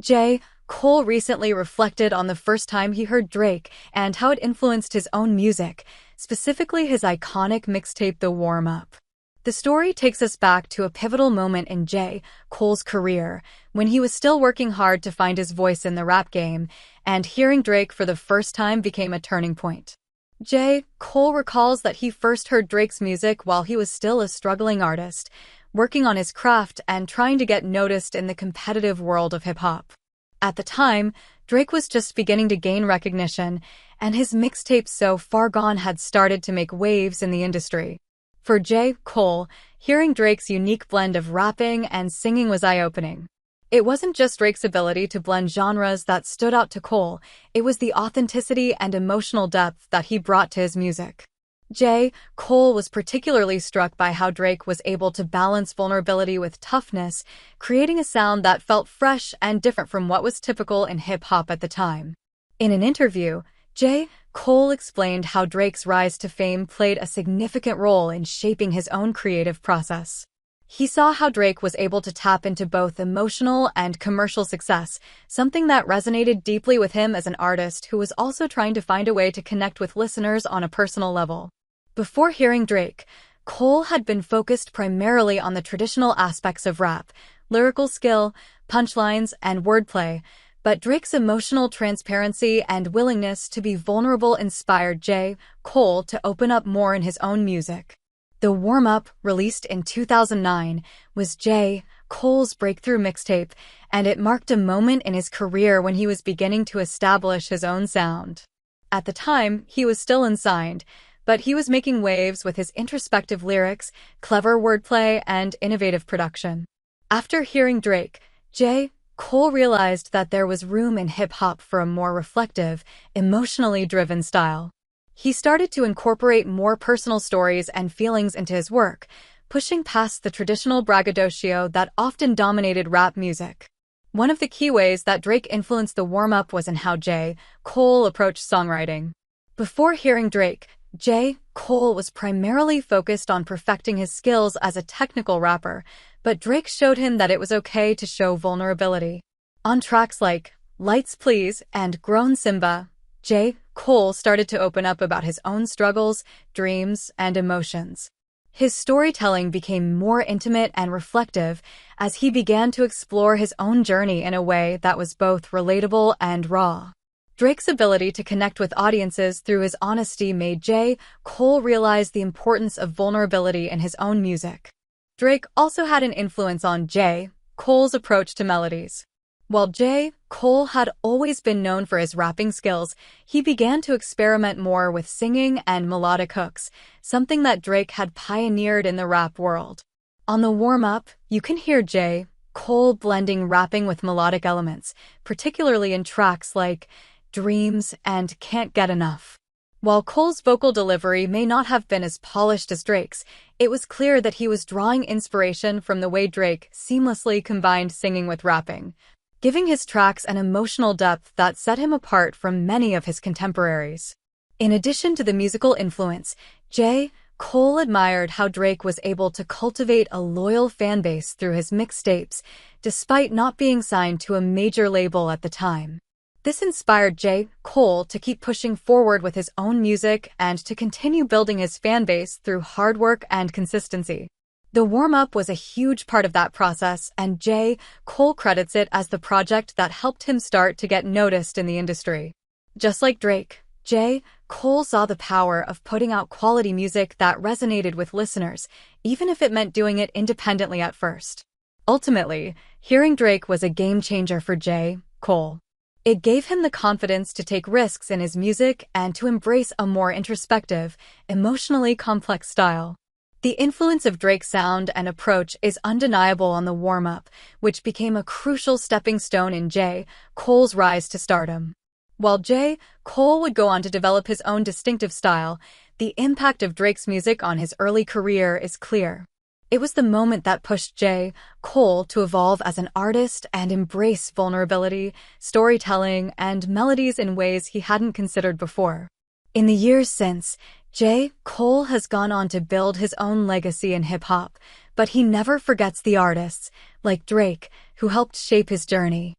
J. Cole recently reflected on the first time he heard Drake and how it influenced his own music, specifically his iconic mixtape The Warm-Up. The story takes us back to a pivotal moment in J. Cole's career, when he was still working hard to find his voice in the rap game, and hearing Drake for the first time became a turning point. J. Cole recalls that he first heard Drake's music while he was still a struggling artist, working on his craft and trying to get noticed in the competitive world of hip-hop. At the time, Drake was just beginning to gain recognition, and his mixtape So Far Gone had started to make waves in the industry. For J. Cole, hearing Drake's unique blend of rapping and singing was eye-opening. It wasn't just Drake's ability to blend genres that stood out to Cole, it was the authenticity and emotional depth that he brought to his music. J. Cole was particularly struck by how Drake was able to balance vulnerability with toughness, creating a sound that felt fresh and different from what was typical in hip-hop at the time. In an interview, J. Cole explained how Drake's rise to fame played a significant role in shaping his own creative process. He saw how Drake was able to tap into both emotional and commercial success, something that resonated deeply with him as an artist who was also trying to find a way to connect with listeners on a personal level. Before hearing Drake, Cole had been focused primarily on the traditional aspects of rap, lyrical skill, punchlines, and wordplay, but Drake's emotional transparency and willingness to be vulnerable inspired J. Cole to open up more in his own music. The Warm-Up, released in 2009, was J. Cole's breakthrough mixtape, and it marked a moment in his career when he was beginning to establish his own sound. At the time, he was still unsigned, but he was making waves with his introspective lyrics, clever wordplay, and innovative production. After hearing Drake, J. Cole realized that there was room in hip-hop for a more reflective, emotionally driven style. He started to incorporate more personal stories and feelings into his work, pushing past the traditional braggadocio that often dominated rap music. One of the key ways that Drake influenced The Warm-Up was in how J. Cole approached songwriting. Before hearing Drake, J. Cole was primarily focused on perfecting his skills as a technical rapper, but Drake showed him that it was okay to show vulnerability. On tracks like Lights Please and Grown Simba, J. Cole started to open up about his own struggles, dreams, and emotions. His storytelling became more intimate and reflective as he began to explore his own journey in a way that was both relatable and raw. Drake's ability to connect with audiences through his honesty made J. Cole realize the importance of vulnerability in his own music. Drake also had an influence on J. Cole's approach to melodies. While J. Cole had always been known for his rapping skills, he began to experiment more with singing and melodic hooks, something that Drake had pioneered in the rap world. On The Warm-Up, you can hear J. Cole blending rapping with melodic elements, particularly in tracks like Dreams and Can't Get Enough. While Cole's vocal delivery may not have been as polished as Drake's, it was clear that he was drawing inspiration from the way Drake seamlessly combined singing with rapping, giving his tracks an emotional depth that set him apart from many of his contemporaries. In addition to the musical influence, J. Cole admired how Drake was able to cultivate a loyal fanbase through his mixtapes, despite not being signed to a major label at the time. This inspired J. Cole to keep pushing forward with his own music and to continue building his fanbase through hard work and consistency. The Warm-Up was a huge part of that process, and J. Cole credits it as the project that helped him start to get noticed in the industry. Just like Drake, J. Cole saw the power of putting out quality music that resonated with listeners, even if it meant doing it independently at first. Ultimately, hearing Drake was a game-changer for J. Cole. It gave him the confidence to take risks in his music and to embrace a more introspective, emotionally complex style. The influence of Drake's sound and approach is undeniable on The Warm-Up, which became a crucial stepping stone in J. Cole's rise to stardom. While J. Cole would go on to develop his own distinctive style, the impact of Drake's music on his early career is clear. It was the moment that pushed J. Cole to evolve as an artist and embrace vulnerability, storytelling, and melodies in ways he hadn't considered before. In the years since, J. Cole has gone on to build his own legacy in hip-hop, but he never forgets the artists, like Drake, who helped shape his journey.